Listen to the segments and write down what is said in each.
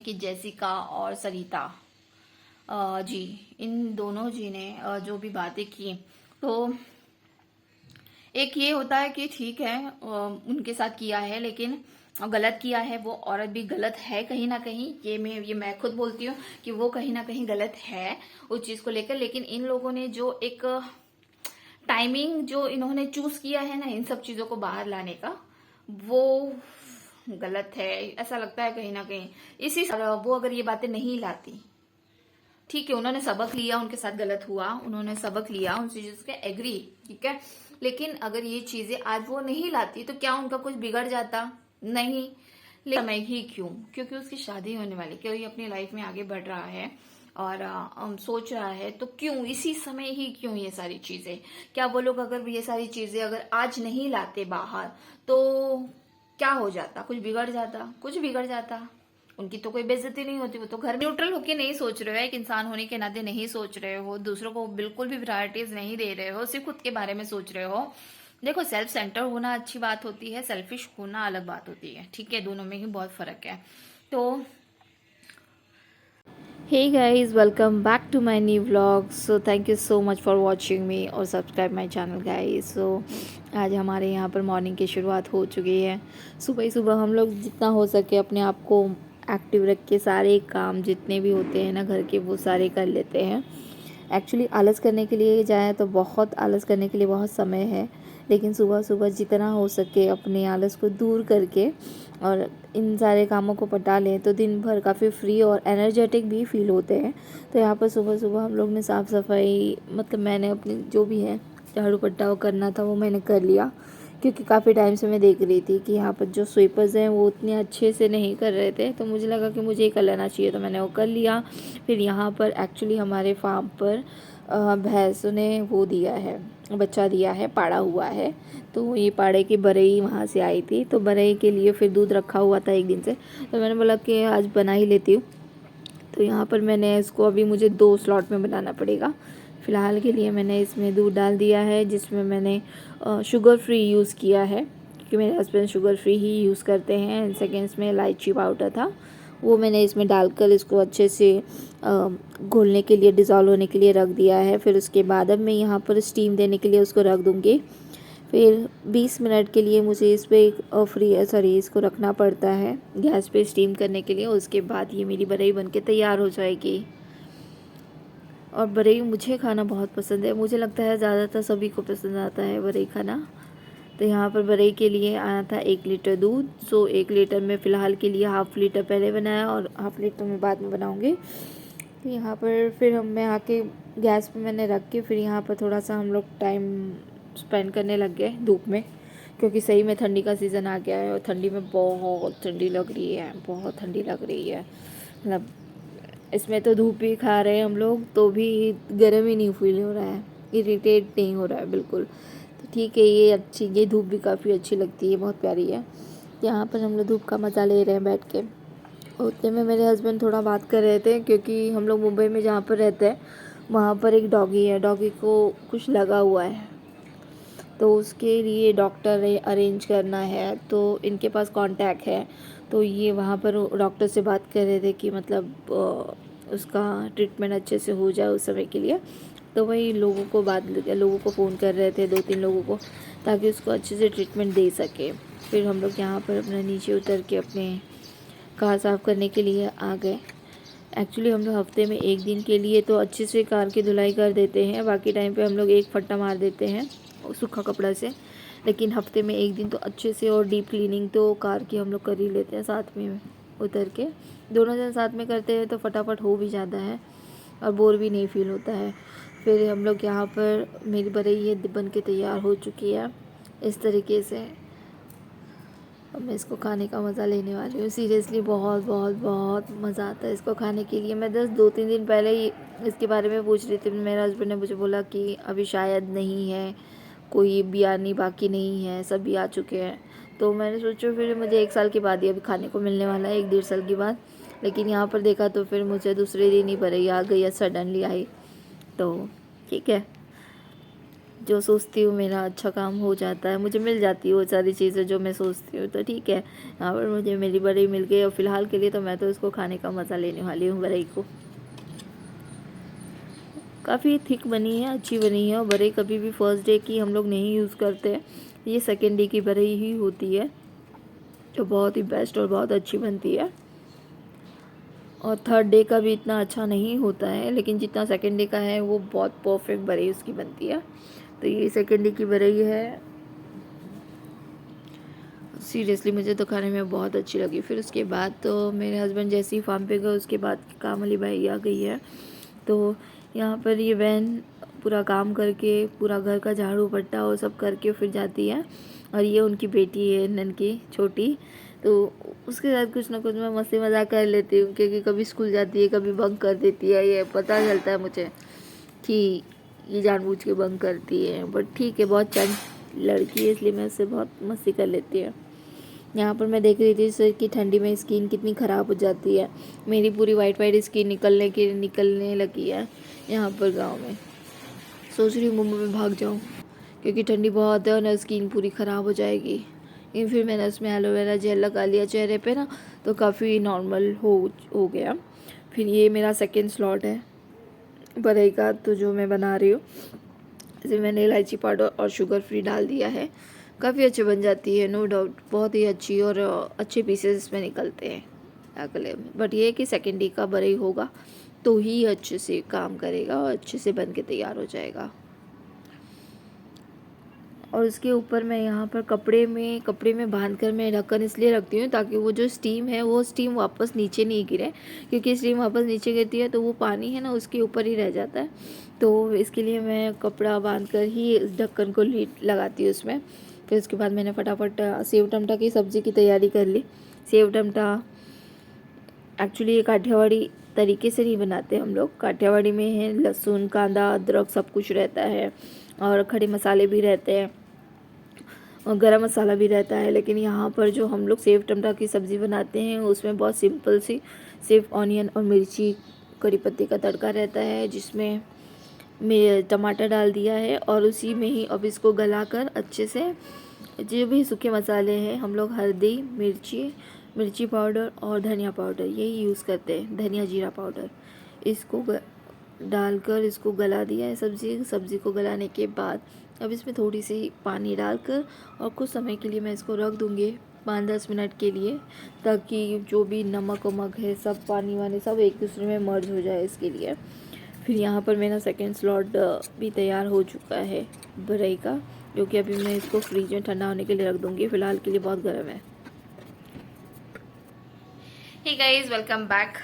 कि जेसिका और सरिता जी, इन दोनों जी ने जो भी बातें की, तो एक ये होता है कि ठीक है, उनके साथ किया है लेकिन गलत किया है। वो औरत भी गलत है कहीं ना कहीं, ये मैं खुद बोलती हूँ कि वो कहीं ना कहीं गलत है उस चीज को लेकर। लेकिन इन लोगों ने जो एक टाइमिंग जो इन्होंने चूज किया है ना इन सब चीजों को बाहर लाने का, वो गलत है। ऐसा लगता है कहीं ना कहीं इसी वो अगर ये बातें नहीं लाती, ठीक है, उन्होंने सबक लिया, उनके साथ गलत हुआ, उन्होंने सबक लिया उन चीजों से, एग्री, ठीक है। लेकिन अगर ये चीजें आज वो नहीं लाती तो क्या उनका कुछ बिगड़ जाता? नहीं। लेकिन समय ही क्यों? क्योंकि उसकी शादी होने वाली, कोई अपनी लाइफ में आगे बढ़ रहा है और सोच रहा है, तो क्यों इसी समय ही क्यों ये सारी चीजें? क्या वो लोग अगर ये सारी चीजें अगर आज नहीं लाते बाहर तो क्या हो जाता? कुछ बिगड़ जाता? कुछ बिगड़ जाता? उनकी तो कोई बेइज्जती नहीं होती, वो तो घर में न्यूट्रल होके नहीं सोच रहे हो, एक इंसान होने के नाते नहीं सोच रहे हो, दूसरों को बिल्कुल भी प्रायोरिटीज नहीं दे रहे हो, सिर्फ खुद के बारे में सोच रहे हो। देखो, सेल्फ सेंटर होना अच्छी बात होती है, सेल्फिश होना अलग बात होती है, ठीक है, दोनों में ही बहुत फर्क है। तो hey guys, welcome back to my new vlog. So thank you so much for watching me और सब्सक्राइब माय चैनल गाइस। सो आज हमारे यहाँ पर मॉर्निंग की शुरुआत हो चुकी है। सुबह ही सुबह हम लोग जितना हो सके अपने आप को एक्टिव रख के सारे काम जितने भी होते हैं ना घर के, वो सारे कर लेते हैं। एक्चुअली आलस करने के लिए जाए तो बहुत आलस करने के लिए बहुत समय है, लेकिन सुबह सुबह जितना हो सके अपने आलस को दूर करके और इन सारे कामों को पटा लें तो दिन भर काफ़ी फ्री और एनर्जेटिक भी फील होते हैं। तो यहाँ पर सुबह सुबह हम लोग ने साफ़ सफाई, मतलब मैंने अपनी जो भी है झाड़ू पट्टा वो करना था वो मैंने कर लिया, क्योंकि काफ़ी टाइम से मैं देख रही थी कि यहाँ पर जो स्वीपर्स हैं वो उतने अच्छे से नहीं कर रहे थे, तो मुझे लगा कि मुझे ही कर लेना चाहिए, तो मैंने वो कर लिया। फिर यहाँ पर एक्चुअली हमारे फार्म पर भैंस ने वो दिया है, बच्चा दिया है, पाड़ा हुआ है। तो ये पाड़े की बरई वहाँ से आई थी, तो बरई के लिए फिर दूध रखा हुआ था एक दिन से, तो मैंने बोला कि आज बना ही लेती हूँ। तो यहाँ पर मैंने इसको, अभी मुझे 2 स्लॉट में बनाना पड़ेगा। फ़िलहाल के लिए मैंने इसमें दूध डाल दिया है, जिसमें मैंने शुगर फ्री यूज़ किया है, क्योंकि मेरे हस्बैंड शुगर फ्री ही यूज़ करते हैं। एंड सेकेंड इसमें इलायची पाउडर था, वो मैंने इसमें डालकर इसको अच्छे से घोलने के लिए, डिज़ोल्व होने के लिए रख दिया है। फिर उसके बाद अब मैं यहाँ पर स्टीम देने के लिए उसको रख दूँगी। फिर 20 मिनट के लिए मुझे इस पर इसको रखना पड़ता है गैस पे स्टीम करने के लिए। उसके बाद ये मेरी बरई बनके तैयार हो जाएगी। और बरई मुझे खाना बहुत पसंद है, मुझे लगता है ज़्यादातर सभी को पसंद आता है बरई खाना। तो यहाँ पर बरई के लिए आया था 1 लीटर दूध। सो 1 लीटर में फ़िलहाल के लिए हाफ़ लीटर पहले बनाया और हाफ़ लीटर में बाद में बनाऊँगी। तो यहाँ पर फिर मैं आके गैस पे मैंने रख के फिर यहाँ पर थोड़ा सा हम लोग टाइम स्पेंड करने लग गए धूप में, क्योंकि सही में ठंडी का सीज़न आ गया है और ठंडी में बहुत ठंडी लग रही है, बहुत ठंडी लग रही है। मतलब इसमें तो धूप भी खा रहे हैं हम लोग तो भी गर्म ही नहीं फील हो रहा है, इरिटेट नहीं हो रहा है बिल्कुल। तो ठीक है, ये धूप भी काफ़ी अच्छी लगती है, बहुत प्यारी है। यहाँ पर हम लोग धूप का मज़ा ले रहे हैं बैठ के। उतने में मेरे हस्बैंड थोड़ा बात कर रहे थे, क्योंकि हम लोग मुंबई में जहाँ पर रहते हैं वहाँ पर एक डॉगी है, डॉगी को कुछ लगा हुआ है, तो उसके लिए डॉक्टर अरेंज करना है। तो इनके पास कांटेक्ट है, तो ये वहाँ पर डॉक्टर से बात कर रहे थे कि मतलब उसका ट्रीटमेंट अच्छे से हो जाए उस समय के लिए। तो वही लोगों को फ़ोन कर रहे थे, 2-3 लोगों को, ताकि उसको अच्छे से ट्रीटमेंट दे सके। फिर हम लोग यहाँ पर अपना नीचे उतर के अपने कार साफ़ करने के लिए आ गए। एक्चुअली हम लोग हफ्ते में 1 दिन के लिए तो अच्छे से कार की धुलाई कर देते हैं, बाकी टाइम पे हम लोग एक फट्टा मार देते हैं सूखा कपड़ा से। लेकिन हफ्ते में 1 दिन तो अच्छे से और डीप क्लीनिंग तो कार की हम लोग कर ही लेते हैं साथ में उतर के। दोनों जन साथ में करते हैं तो फटाफट हो भी जाता है और बोर भी नहीं फील होता है। फिर हम लोग यहाँ पर, मेरी बरई ये बन के तैयार हो चुकी है इस तरीके से। अब मैं इसको खाने का मज़ा लेने वाली हूँ। सीरियसली बहुत बहुत बहुत मज़ा आता है इसको खाने के लिए। मैं 2-3 दिन पहले ही इसके बारे में पूछ रही थी, मेरे हस्बैंड ने मुझे बोला कि अभी शायद नहीं है, कोई भी आनी बाकी नहीं है, सभी आ चुके हैं। तो मैंने सोचा फिर मुझे 1 साल के बाद ही अभी खाने को मिलने वाला है, 1-1.5 साल के बाद। लेकिन यहाँ पर देखा तो फिर मुझे दूसरे दिन ही बरई आ गई है, सडनली आई। तो ठीक है, जो सोचती हूँ मेरा अच्छा काम हो जाता है, मुझे मिल जाती है वो सारी चीज़ें जो मैं सोचती हूँ। तो ठीक है, यहाँ पर मुझे मेरी बरई मिल गई और फ़िलहाल के लिए तो मैं तो इसको खाने का मज़ा लेने वाली हूँ बरई को। काफ़ी थिक बनी है, अच्छी बनी है। और बरई कभी भी फर्स्ट डे की हम लोग नहीं यूज़ करते हैं, ये सेकेंड डे की बरई ही होती है जो बहुत ही बेस्ट और बहुत अच्छी बनती है। और थर्ड डे का भी इतना अच्छा नहीं होता है, लेकिन जितना सेकेंड डे का है वो बहुत परफेक्ट बरई उसकी बनती है। तो ये सेकेंड डे की बरई है। सीरियसली मुझे तो खाने में बहुत अच्छी लगी। फिर उसके बाद तो मेरे हस्बैंड जैसे ही फार्म पे गए उसके बाद काम वाली भाई आ गई है। तो यहाँ पर ये बहन पूरा काम करके, पूरा घर का झाड़ू पट्टा और सब करके फिर जाती है। और ये उनकी बेटी है ननकी छोटी, तो उसके साथ कुछ ना कुछ मैं मस्ती मजाक कर लेती हूँ, क्योंकि कभी स्कूल जाती है कभी बंक कर देती है। ये पता चलता है मुझे कि ये जानबूझ के बंक करती है, बट ठीक है, बहुत चंट लड़की है इसलिए मैं उससे बहुत मस्ती कर लेती है। यहाँ पर मैं देख रही थी सर कि ठंडी में स्किन कितनी ख़राब हो जाती है। मेरी पूरी वाइट वाइट स्किन निकलने लगी है यहाँ पर गांव में। सोच रही हूँ मुंबई में भाग जाऊँ, क्योंकि ठंडी बहुत है और ना स्किन पूरी ख़राब हो जाएगी। लेकिन फिर मैंने उसमें एलोवेरा जेल लगा लिया चेहरे पे ना, तो काफ़ी नॉर्मल हो गया। फिर ये मेरा सेकेंड स्लॉट है बरई का, तो जो मैं बना रही हूँ इसमें मैंने इलायची पाउडर और शुगर फ्री डाल दिया है। काफ़ी अच्छी बन जाती है, नो डाउट, बहुत ही अच्छी। और अच्छे पीसेस इसमें निकलते हैं अगले में। बट ये है कि सेकेंड डे का बरई होगा तो ही अच्छे से काम करेगा और अच्छे से बन के तैयार हो जाएगा। और उसके ऊपर मैं यहाँ पर कपड़े में बांध कर मैं ढक्कन इसलिए रखती हूँ ताकि वो जो स्टीम है वो स्टीम वापस नीचे नहीं गिरे, क्योंकि स्टीम वापस नीचे गिरती है तो वो पानी है ना उसके ऊपर ही रह जाता है। तो इसके लिए मैं कपड़ा बांध कर ही इस ढक्कन को लीड लगाती हूँ उसमें। फिर उसके बाद मैंने फटाफट सेव टमाटर की सब्ज़ी की तैयारी कर ली। सेव टमाटर एक्चुअली ये काठियावाड़ी तरीके से नहीं बनाते हम लोग। काठियावाड़ी में है लहसुन कांदा अदरक सब कुछ रहता है और खड़े मसाले भी रहते हैं और गरम मसाला भी रहता है। लेकिन यहाँ पर जो हम लोग सेव टमाटर की सब्ज़ी बनाते हैं उसमें बहुत सिंपल सी सिर्फ ऑनियन और मिर्ची कड़ी पत्ते का तड़का रहता है, जिसमें मैं टमाटर डाल दिया है और उसी में ही अब इसको गलाकर अच्छे से जो भी सूखे मसाले हैं हम लोग हल्दी मिर्ची पाउडर और धनिया पाउडर यही यूज़ करते हैं, धनिया जीरा पाउडर, इसको डालकर इसको गला दिया है सब्ज़ी को गलाने के बाद अब इसमें थोड़ी सी पानी डालकर और कुछ समय के लिए मैं इसको रख दूँगी 5-10 मिनट के लिए, ताकि जो भी नमक वमक है सब पानी वानी सब एक दूसरे में मर्ज हो जाए इसके लिए। फिर यहाँ पर मेरा सेकेंड स्लॉट भी तैयार हो चुका है बरई का, जो कि अभी मैं इसको फ्रीज में ठंडा होने के लिए रख दूँगी, फ़िलहाल के लिए बहुत गर्म है। Hey guys, welcome back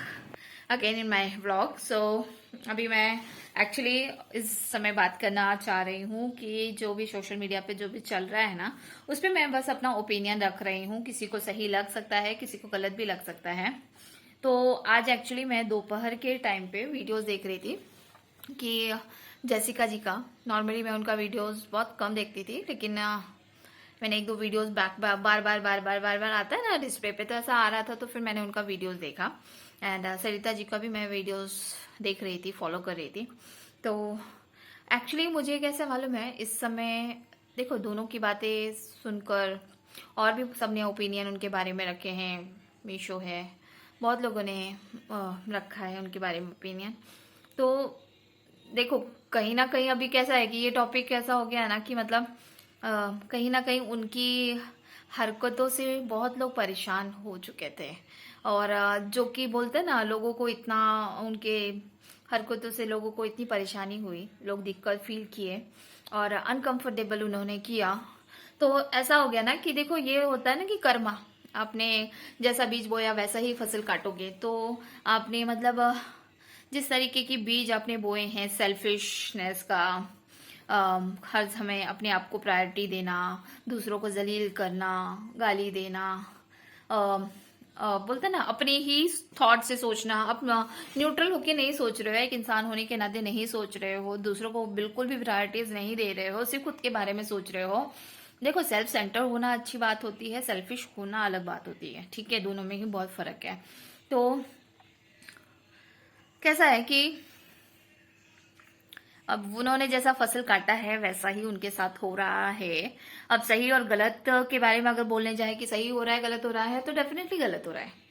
again in my vlog. So अभी मैं एक्चुअली इस समय बात करना चाह रही हूँ कि जो भी सोशल मीडिया पे जो भी चल रहा है ना, उस पर मैं बस अपना ओपिनियन रख रही हूँ। किसी को सही लग सकता है, किसी को गलत भी लग सकता है। तो आज एक्चुअली मैं दोपहर के टाइम पे वीडियोस देख रही थी कि जेसिका जी का, नॉर्मली मैं उनका वीडियोस बहुत कम देखती थी, लेकिन मैंने 1-2 वीडियोस बार बार आता है ना डिस्प्ले पे, तो ऐसा आ रहा था तो फिर मैंने उनका वीडियोस देखा। एंड सरिता जी का भी मैं वीडियोस देख रही थी, फॉलो कर रही थी। तो एक्चुअली मुझे कैसे मालूम है इस समय, देखो दोनों की बातें सुनकर और भी सबने ओपिनियन उनके बारे में रखे हैं, मीशो है, बहुत लोगों ने रखा है उनके बारे में ओपिनियन। तो देखो कहीं ना कहीं अभी कैसा है कि ये टॉपिक कैसा हो गया है ना कि मतलब कहीं ना कहीं उनकी हरकतों से बहुत लोग परेशान हो चुके थे। और जो कि बोलते हैं ना, लोगों को इतना उनके हरकतों से लोगों को इतनी परेशानी हुई, लोग दिक्कत फील किए और अनकंफर्टेबल उन्होंने किया। तो ऐसा हो गया ना कि देखो ये होता है ना कि कर्मा, आपने जैसा बीज बोया वैसा ही फसल काटोगे। तो आपने मतलब जिस तरीके की बीज आपने बोए हैं, सेल्फिशनेस का, हर समय अपने आप को प्रायोरिटी देना, दूसरों को जलील करना, गाली देना, बोलते ना अपने ही थॉट से सोचना, अपना न्यूट्रल होके नहीं सोच रहे हो, एक इंसान होने के नाते नहीं सोच रहे हो, दूसरों को बिल्कुल भी प्रायोरिटीज नहीं दे रहे हो, सिर्फ खुद के बारे में सोच रहे हो। देखो सेल्फ सेंटर होना अच्छी बात होती है, सेल्फिश होना अलग बात होती है, ठीक है, दोनों में ही बहुत फर्क है। तो कैसा है कि अब उन्होंने जैसा फसल काटा है वैसा ही उनके साथ हो रहा है। अब सही और गलत के बारे में अगर बोलने जाए कि सही हो रहा है गलत हो रहा है, तो डेफिनेटली गलत हो रहा है।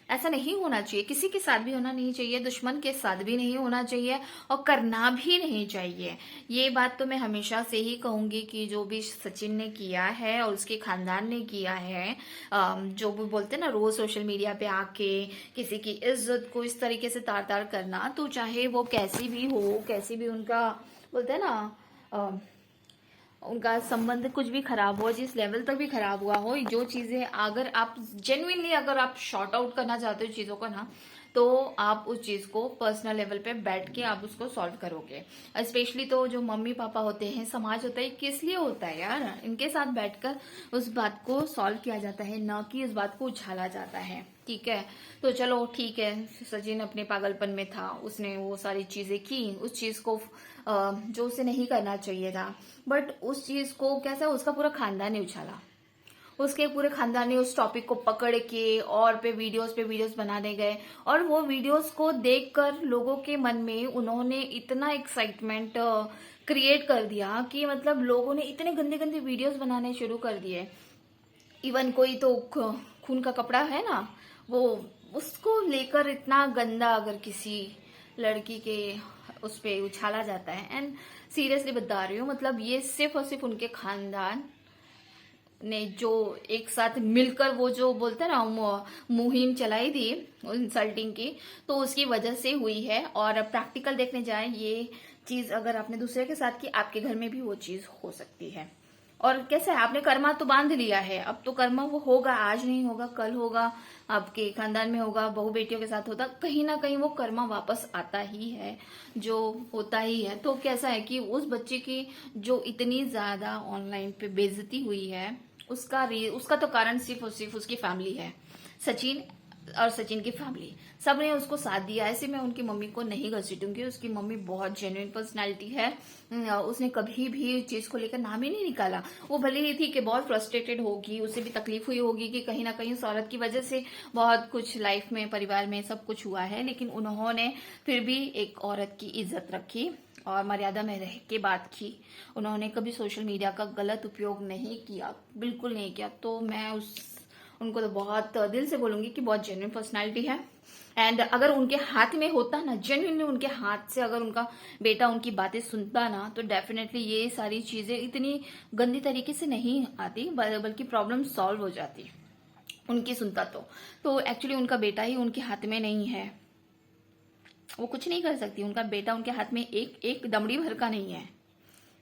ऐसा नहीं होना चाहिए, किसी के साथ भी होना नहीं चाहिए, दुश्मन के साथ भी नहीं होना चाहिए और करना भी नहीं चाहिए। ये बात तो मैं हमेशा से ही कहूंगी कि जो भी सचिन ने किया है और उसके खानदान ने किया है, जो भी बोलते हैं ना रोज सोशल मीडिया पे आके किसी की इज्जत को इस तरीके से तार तार करना, तो चाहे वो कैसी भी हो, कैसी भी उनका बोलते हैं ना उनका संबंध कुछ भी खराब हो, जिस लेवल तक भी खराब हुआ हो, जो चीजें अगर आप जेन्युइनली अगर आप शॉर्ट आउट करना चाहते हो चीजों को ना, तो आप उस चीज को पर्सनल लेवल पे बैठ के आप उसको सॉल्व करोगे। स्पेशली तो जो मम्मी पापा होते हैं, समाज होता है, किस लिए होता है यार, इनके साथ बैठकर उस बात को सॉल्व किया जाता है, ना कि उस बात को उछाला जाता है। ठीक है, तो चलो ठीक है, सचिन अपने पागलपन में था, उसने वो सारी चीजें की, उस चीज को जो उसे नहीं करना चाहिए था, बट उस चीज को कैसा उसका पूरा खानदान ने उछाला, उसके पूरे खानदान ने उस टॉपिक को पकड़ के और पे वीडियोस बनाने गए, और वो वीडियोस को देखकर लोगों के मन में उन्होंने इतना एक्साइटमेंट क्रिएट कर दिया कि मतलब लोगों ने इतने गंदे गंदे वीडियोस बनाने शुरू कर दिए। इवन कोई तो खून का कपड़ा है ना, वो उसको लेकर इतना गंदा अगर किसी लड़की के उस पे उछाला जाता है। एंड सीरियसली बता रही हूँ, मतलब ये सिर्फ और सिर्फ उनके खानदान ने जो एक साथ मिलकर वो जो बोलते हैं ना मुहिम चलाई थी इंसल्टिंग की, तो उसकी वजह से हुई है। और प्रैक्टिकल देखने जाए, ये चीज अगर आपने दूसरे के साथ की, आपके घर में भी वो चीज हो सकती है। और कैसा है, आपने कर्मा तो बांध लिया है, अब तो कर्मा वो होगा, आज नहीं होगा कल होगा, आपके खानदान में होगा, बहू बेटियों के साथ होता, कहीं ना कहीं वो कर्मा वापस आता ही है, जो होता ही है। तो कैसा है कि उस बच्चे की जो इतनी ज्यादा ऑनलाइन पे बेइज्जती हुई है, उसका तो कारण सिर्फ और सिर्फ उसकी फैमिली है। सचिन और सचिन की फैमिली सबने उसको साथ दिया। ऐसे मैं उनकी मम्मी को नहीं घसीटूंगी, उसकी मम्मी बहुत जेन्युइन पर्सनालिटी है, उसने कभी भी चीज को लेकर नाम ही नहीं निकाला। वो भले ही थी कि बहुत फ्रस्ट्रेटेड होगी, उसे भी तकलीफ हुई होगी कि कहीं ना कहीं उस औरत की वजह से बहुत कुछ लाइफ में, परिवार में सब कुछ हुआ है, लेकिन उन्होंने फिर भी एक औरत की इज्जत रखी और मर्यादा में रह के बात की। उन्होंने कभी सोशल मीडिया का गलत उपयोग नहीं किया, बिल्कुल नहीं किया। तो मैं उनको तो बहुत दिल से बोलूंगी कि बहुत जेन्युइन पर्सनालिटी है। एंड अगर उनके हाथ में होता ना, जेन्युइनली उनके हाथ से अगर उनका बेटा उनकी बातें सुनता ना, तो डेफिनेटली ये सारी चीजें इतनी गंदी तरीके से नहीं आती, बल्कि प्रॉब्लम सॉल्व हो जाती उनकी सुनता। तो एक्चुअली उनका बेटा ही उनके हाथ में नहीं है, वो कुछ नहीं कर सकती, उनका बेटा उनके हाथ में एक एक दमड़ी भर का नहीं है।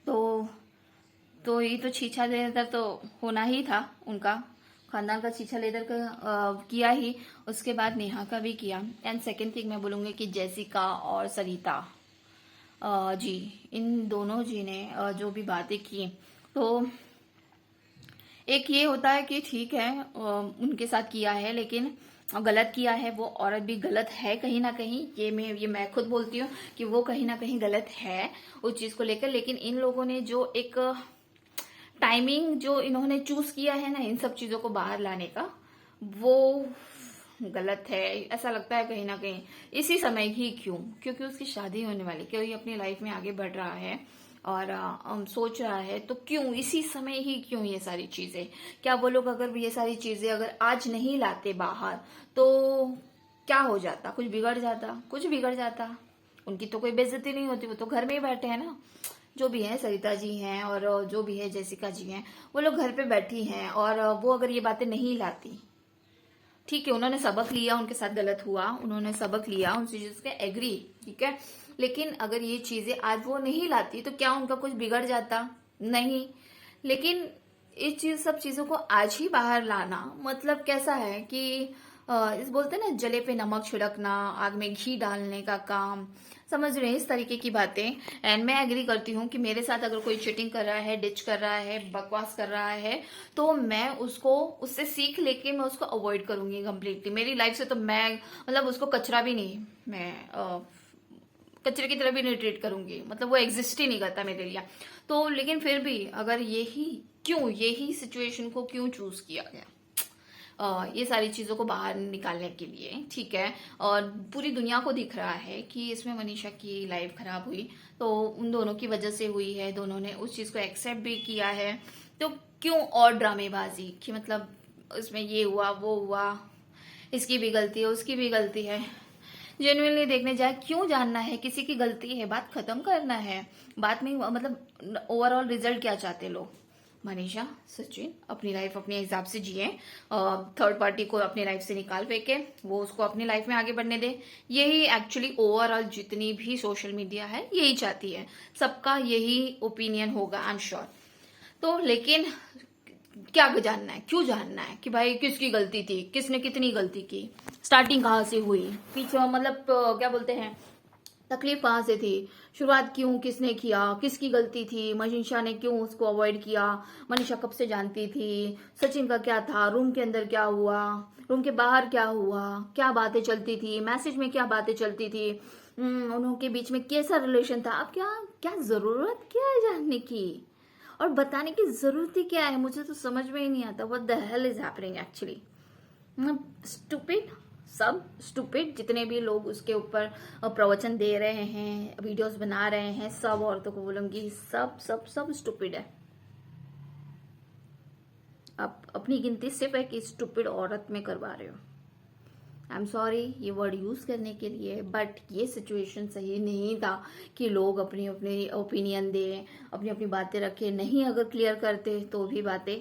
तो ये तो छीछा लेदर तो होना ही था, उनका खानदान का छीछा लेदर का किया ही, उसके बाद नेहा का भी किया। एंड सेकेंड थिंग मैं बोलूंगी कि जेसिका और सरिता जी, इन दोनों जी ने जो भी बातें की, तो एक ये होता है कि ठीक है उनके साथ किया है, लेकिन गलत किया है, वो औरत भी गलत है कहीं ना कहीं, ये मैं खुद बोलती हूँ कि वो कहीं ना कहीं गलत है उस चीज को लेकर। लेकिन इन लोगों ने जो एक टाइमिंग जो इन्होंने चूज किया है ना इन सब चीजों को बाहर लाने का, वो गलत है। ऐसा लगता है कहीं ना कहीं इसी समय ही, क्योंकि उसकी शादी होने वाली, कोई अपनी लाइफ में आगे बढ़ रहा है और सोच रहा है, तो क्यों इसी समय ही, क्यों ये सारी चीजें, क्या वो लोग अगर ये सारी चीजें अगर आज नहीं लाते बाहर, तो क्या हो जाता, कुछ बिगड़ जाता। उनकी तो कोई बेइज्जती नहीं होती, वो तो घर में ही बैठे हैं ना, जो भी है सरिता जी हैं और जो भी है जेसिका जी हैं, वो लोग घर पे बैठी हैं। और वो अगर ये बातें नहीं लाती, ठीक है उन्होंने सबक लिया, उनके साथ गलत हुआ, उन्होंने सबक लिया, उन चीजों से एग्री, ठीक है, लेकिन अगर ये चीजें आज वो नहीं लाती, तो क्या उनका कुछ बिगड़ जाता? नहीं। लेकिन सब चीजों को आज ही बाहर लाना मतलब कैसा है कि इस बोलते हैं ना जले पे नमक छिड़कना, आग में घी डालने का काम, समझ रहे हैं इस तरीके की बातें। एंड मैं एग्री करती हूँ कि मेरे साथ अगर कोई चीटिंग कर रहा है, डिच कर रहा है, बकवास कर रहा है, तो मैं उससे सीख लेके मैं उसको अवॉइड करूंगी कम्प्लीटली मेरी लाइफ से। तो मैं मतलब उसको कचरा भी नहीं, मैं कचरे की तरह भी नहीं ट्रीट करूंगी, मतलब वो एग्जिस्ट ही नहीं करता मेरे लिए। तो लेकिन फिर भी अगर यही सिचुएशन को क्यों चूज किया गया, ये सारी चीज़ों को बाहर निकालने के लिए, ठीक है। और पूरी दुनिया को दिख रहा है कि इसमें मनीषा की लाइफ खराब हुई तो उन दोनों की वजह से हुई है, दोनों ने उस चीज़ को एक्सेप्ट भी किया है। तो क्यों और ड्रामेबाजी कि मतलब इसमें ये हुआ वो हुआ, इसकी भी गलती है उसकी भी गलती है। जेन्युइनली देखने जाए, क्यों जानना है किसी की गलती है, बात खत्म करना है। बात में मतलब ओवरऑल रिजल्ट क्या चाहते लोग? मनीषा, सचिन अपनी लाइफ अपने हिसाब से जिए, थर्ड पार्टी को अपनी लाइफ से निकाल फेंके, वो उसको अपनी लाइफ में आगे बढ़ने दे। यही एक्चुअली ओवरऑल जितनी भी सोशल मीडिया है यही चाहती है, सबका यही ओपिनियन होगा, आई एम श्योर। तो लेकिन क्या जानना है, क्यों जानना है कि भाई किसकी गलती थी, किसने कितनी गलती की, स्टार्टिंग कहाँ से हुई, पीछे मतलब क्या बोलते हैं, तकलीफ कहाँ से थी, शुरुआत क्यों किसने किया, किसकी गलती थी, मनीषा ने क्यों उसको अवॉइड किया, मनीषा कब से जानती थी, सचिन का क्या था, रूम के अंदर क्या हुआ, रूम के बाहर क्या हुआ, क्या बातें चलती थी, मैसेज में क्या बातें चलती थी, उनके बीच में कैसा रिलेशन था। अब क्या क्या जरूरत क्या है जानने की और बताने की जरूरत ही क्या है? मुझे तो समझ में ही नहीं आता what the hell is happening actually. Stupid, सब स्टूपिड, जितने भी लोग उसके ऊपर प्रवचन दे रहे हैं, वीडियोस बना रहे हैं, सब औरतों को बोलूंगी सब सब सब स्टूपिड है। आप अपनी गिनती सिर्फ एक स्टूपिड औरत में करवा रहे हो। आई एम सॉरी ये वर्ड यूज करने के लिए, बट ये सिचुएशन सही नहीं था कि लोग अपनी अपनी ओपिनियन दें, अपनी अपनी बातें रखें। नहीं अगर क्लियर करते तो भी बातें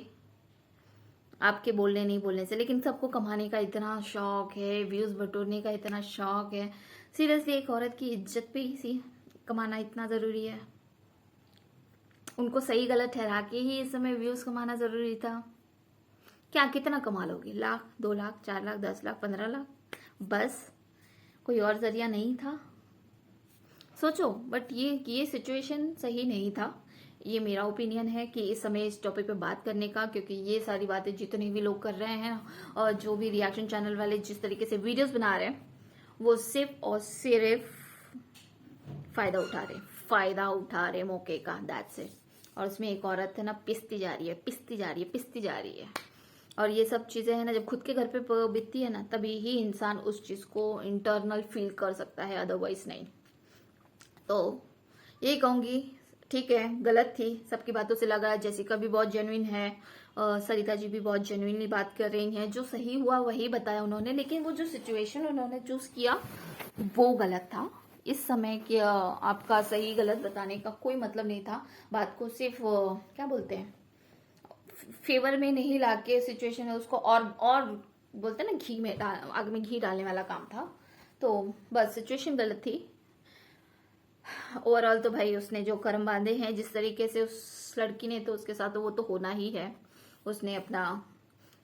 आपके बोलने नहीं बोलने से, लेकिन सबको कमाने का इतना शौक है, व्यूज बटोरने का इतना शौक है। सीरियसली एक औरत की इज्जत पे ही कमाना इतना जरूरी है? उनको सही गलत ठहरा के ही इस समय व्यूज कमाना जरूरी था क्या? कितना कमा लोगे? लाख, 2 लाख, 4 लाख, 10 लाख, 15 लाख, बस? कोई और जरिया नहीं था? सोचो। बट ये सिचुएशन सही नहीं था। ये मेरा ओपिनियन है कि इस समय इस टॉपिक पे बात करने का, क्योंकि ये सारी बातें जितने भी लोग कर रहे हैं और जो भी रिएक्शन चैनल वाले जिस तरीके से वीडियोस बना रहे हैं, वो सिर्फ और सिर्फ फायदा उठा रहे मौके का, दैट्स इट। और उसमें एक औरत है ना, पिसती जा रही है। और ये सब चीजें है ना, जब खुद के घर पे बीतती है ना, तभी ही इंसान उस चीज को इंटरनल फील कर सकता है, अदरवाइज नहीं। तो ये कहूंगी, ठीक है गलत थी, सबकी बातों से लग रहा है। जेसिका भी बहुत जेन्युइन है, सरिता जी भी बहुत जेन्युइनली बात कर रही हैं, जो सही हुआ वही बताया उन्होंने, लेकिन वो जो सिचुएशन उन्होंने चूज किया वो गलत था। इस समय के आपका सही गलत बताने का कोई मतलब नहीं था। बात को सिर्फ क्या बोलते हैं, फेवर में नहीं लाके सिचुएशन है उसको और बोलते हैं ना, घी में आग में घी डालने वाला काम था। तो बस सिचुएशन गलत थी। ओवरऑल तो भाई उसने जो कर्म बांधे हैं जिस तरीके से उस लड़की ने, तो उसके साथ तो वो तो होना ही है। उसने अपना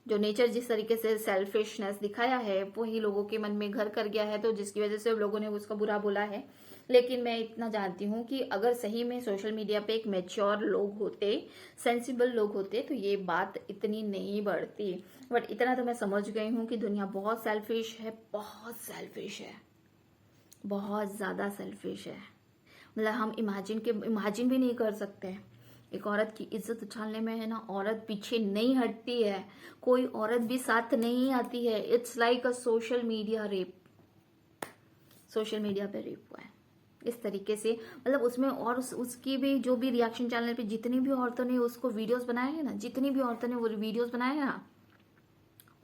जो नेचर जिस तरीके से सेल्फिशनेस दिखाया है वही लोगों के मन में घर कर गया है, तो जिसकी वजह से लोगों ने उसका बुरा बोला है। लेकिन मैं इतना जानती हूँ कि अगर सही में सोशल मीडिया पे एक मैच्योर लोग होते, सेंसिबल लोग होते, तो ये बात इतनी नहीं बढ़ती। बट इतना तो मैं समझ गई हूँ कि दुनिया बहुत सेल्फिश है, बहुत ज्यादा सेल्फिश है। मतलब हम इमेजिन भी नहीं कर सकते। एक औरत की इज्जत उछालने में है ना, औरत पीछे नहीं हटती है, कोई औरत भी साथ नहीं आती है। It's like a social media rape, social media पे रेप हुआ है इस तरीके से। मतलब उसमें और उसकी भी जो भी रिएक्शन चैनल पे जितनी भी औरतों ने उसको वीडियोस बनाए हैं ना, जितनी भी औरतों ने वो वीडियोस बनाए हैं ना,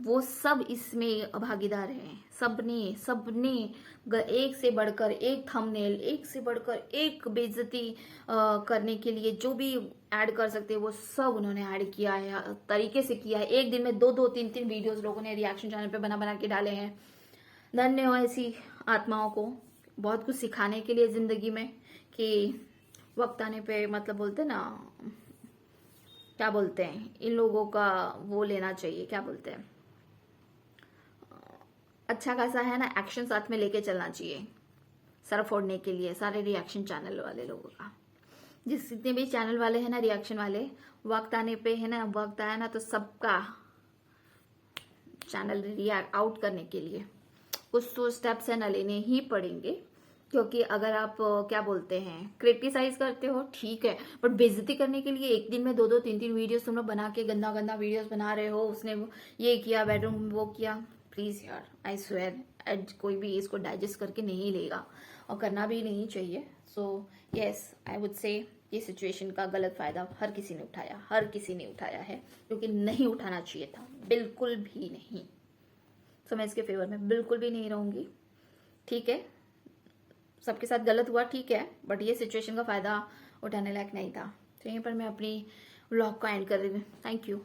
वो सब इसमें भागीदार हैं। सबने एक से बढ़कर एक थंबनेल, एक से बढ़कर एक बेइज्जती करने के लिए जो भी ऐड कर सकते हैं वो सब उन्होंने ऐड किया है, तरीके से किया है। एक दिन में 2-2, 3-3 वीडियोस लोगों ने रिएक्शन चैनल पे बना के डाले हैं। धन्य हो ऐसी आत्माओं को, बहुत कुछ सिखाने के लिए जिंदगी में, कि वक्त आने पे मतलब बोलते ना, क्या बोलते हैं, इन लोगों का वो लेना चाहिए, क्या बोलते हैं, अच्छा खासा है ना एक्शन साथ में लेके चलना चाहिए सर फोड़ने के लिए सारे रिएक्शन चैनल वाले लोगों का। जितने भी चैनल वाले हैं ना रिएक्शन वाले, वक्त आने पे है ना, वक्त आया ना तो सबका चैनल रिएक्ट आउट करने के लिए कुछ तो स्टेप्स है ना लेने ही पड़ेंगे। क्योंकि अगर आप क्या बोलते हैं क्रिटिसाइज करते हो ठीक है, बट बेइज्जती करने के लिए एक दिन में दो दो तीन तीन वीडियोस तुम लोग बना के गंदा गंदा वीडियोस बना रहे हो, उसने ये किया बेडरूम में वो किया, प्लीज यार आई स्वेयर एज कोई भी इसको डाइजेस्ट करके नहीं लेगा और करना भी नहीं चाहिए। So yes I would say ये सिचुएशन का गलत फायदा हर किसी ने उठाया, हर किसी ने उठाया है, क्योंकि नहीं उठाना चाहिए था, बिल्कुल भी नहीं। सो मैं इसके फेवर में बिल्कुल भी नहीं रहूंगी। ठीक है, सबके साथ गलत हुआ ठीक है, बट ये सिचुएशन का फायदा उठाने लायक नहीं था। तो यहीं पर मैं अपनी व्लॉग को एंड कर रही हूँ। Thank you.